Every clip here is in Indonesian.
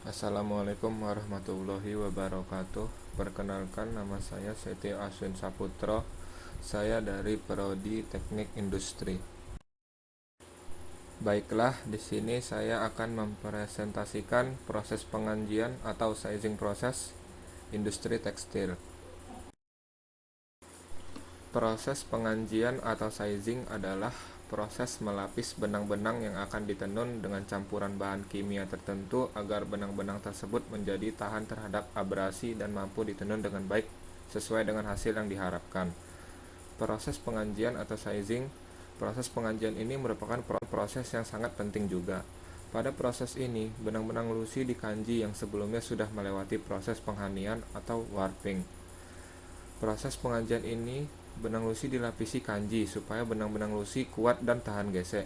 Assalamualaikum warahmatullahi wabarakatuh. Perkenalkan, nama saya Setio Aswin Saputro. Saya dari Prodi Teknik Industri. Baiklah, di sini saya akan mempresentasikan proses pengajian atau sizing proses industri tekstil. Proses pengajian atau sizing adalah proses melapis benang-benang yang akan ditenun dengan campuran bahan kimia tertentu agar benang-benang tersebut menjadi tahan terhadap abrasi dan mampu ditenun dengan baik sesuai dengan hasil yang diharapkan. Proses pengajian atau sizing, proses pengajian ini merupakan proses yang sangat penting juga. Pada proses ini, benang-benang lusi dikanji yang sebelumnya sudah melewati proses penghanian atau warping. Proses pengajian ini, benang lusi dilapisi kanji supaya benang-benang lusi kuat dan tahan gesek.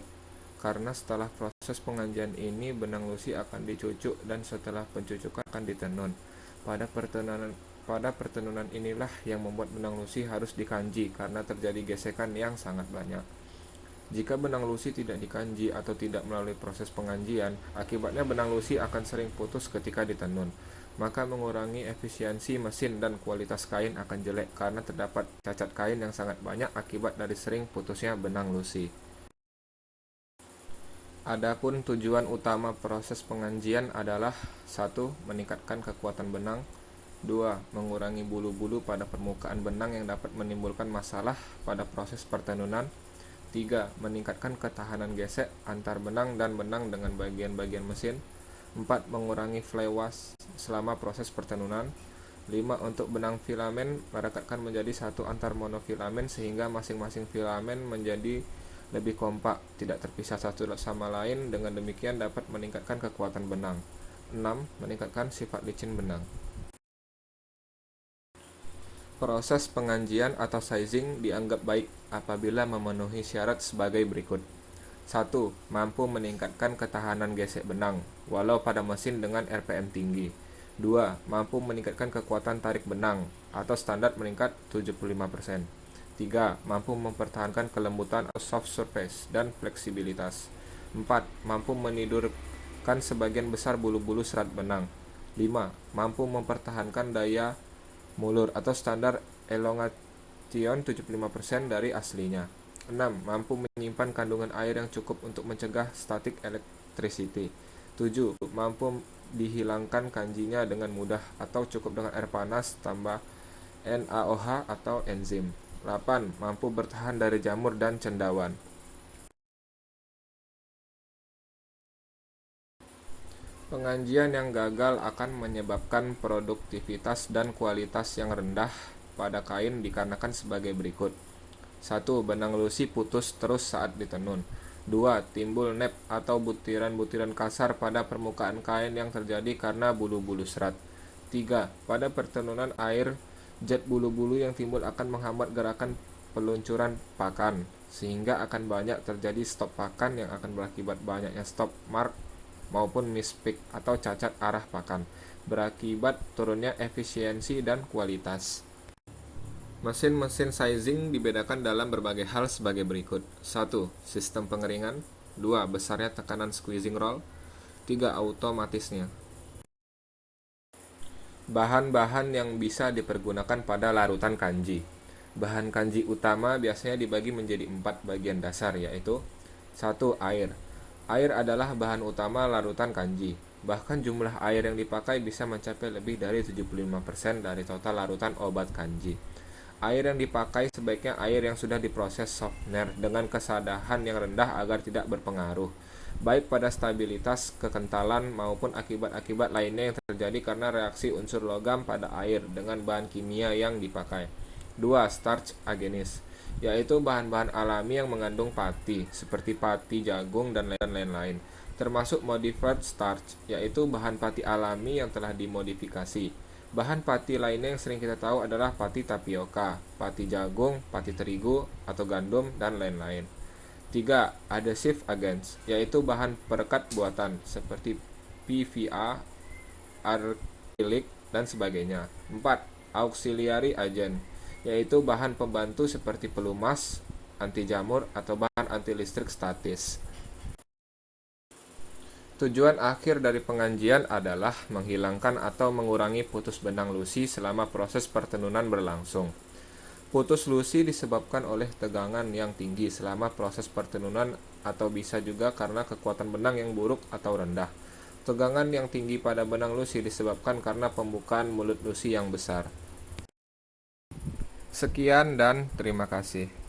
Karena setelah proses pengajian ini, benang lusi akan dicucuk dan setelah pencucukan akan ditenun. Pada pertenunan inilah yang membuat benang lusi harus dikanji karena terjadi gesekan yang sangat banyak. Jika benang lusi tidak dikanji atau tidak melalui proses pengajian, akibatnya benang lusi akan sering putus ketika ditenun. Maka mengurangi efisiensi mesin dan kualitas kain akan jelek karena terdapat cacat kain yang sangat banyak akibat dari sering putusnya benang lusi. Adapun tujuan utama proses pengajian adalah 1. Meningkatkan kekuatan benang. 2. Mengurangi bulu-bulu pada permukaan benang yang dapat menimbulkan masalah pada proses pertenunan. 3. Meningkatkan ketahanan gesek antar benang dan benang dengan bagian-bagian mesin. 4. Mengurangi fly wash selama proses pertenunan. 5. Untuk benang filamen, merekatkan menjadi satu antar monofilamen sehingga masing-masing filamen menjadi lebih kompak, tidak terpisah satu sama lain. Dengan demikian dapat meningkatkan kekuatan benang. 6. Meningkatkan sifat licin benang. Proses pengajian atau sizing dianggap baik apabila memenuhi syarat sebagai berikut. 1. Mampu meningkatkan ketahanan gesek benang, walau pada mesin dengan RPM tinggi. 2. Mampu meningkatkan kekuatan tarik benang, atau standar meningkat 75%. 3. Mampu mempertahankan kelembutan atau soft surface dan fleksibilitas. 4. Mampu menidurkan sebagian besar bulu-bulu serat benang. 5. Mampu mempertahankan daya mulur atau standar elongation 75% dari aslinya. 6. Mampu menyimpan kandungan air yang cukup untuk mencegah static electricity. 7. Mampu dihilangkan kanjinya dengan mudah atau cukup dengan air panas tambah NaOH atau enzim. 8. Mampu bertahan dari jamur dan cendawan. Pengajian yang gagal akan menyebabkan produktivitas dan kualitas yang rendah pada kain dikarenakan sebagai berikut. 1. Benang lusi putus terus saat ditenun. 2. Timbul nep atau butiran-butiran kasar pada permukaan kain yang terjadi karena bulu-bulu serat. 3. Pada pertenunan air, jet bulu-bulu yang timbul akan menghambat gerakan peluncuran pakan, sehingga akan banyak terjadi stop pakan yang akan berakibat banyaknya stop mark maupun mispick atau cacat arah pakan, berakibat turunnya efisiensi dan kualitas. Mesin-mesin sizing dibedakan dalam berbagai hal sebagai berikut. 1. Sistem pengeringan. 2. Besarnya tekanan squeezing roll. 3. Automatisnya. Bahan-bahan yang bisa dipergunakan pada larutan kanji. Bahan kanji utama biasanya dibagi menjadi 4 bagian dasar, yaitu 1. Air. Air adalah bahan utama larutan kanji. Bahkan jumlah air yang dipakai bisa mencapai lebih dari 75% dari total larutan obat kanji. Air yang dipakai sebaiknya air yang sudah diproses softener dengan kesadahan yang rendah agar tidak berpengaruh, baik pada stabilitas, kekentalan, maupun akibat-akibat lainnya yang terjadi karena reaksi unsur logam pada air dengan bahan kimia yang dipakai. 2. Starch agenis, yaitu bahan-bahan alami yang mengandung pati, seperti pati jagung dan lain-lain, termasuk modified starch, yaitu bahan pati alami yang telah dimodifikasi. Bahan pati lainnya yang sering kita tahu adalah pati tapioka, pati jagung, pati terigu atau gandum, dan lain-lain. 3. Adhesive agents, yaitu bahan perekat buatan seperti PVA, akrilik, dan sebagainya. 4. Auxiliary agent, yaitu bahan pembantu seperti pelumas, anti jamur, atau bahan anti listrik statis. Tujuan akhir dari pengajian adalah menghilangkan atau mengurangi putus benang lusi selama proses pertenunan berlangsung. Putus lusi disebabkan oleh tegangan yang tinggi selama proses pertenunan atau bisa juga karena kekuatan benang yang buruk atau rendah. Tegangan yang tinggi pada benang lusi disebabkan karena pembukaan mulut lusi yang besar. Sekian dan terima kasih.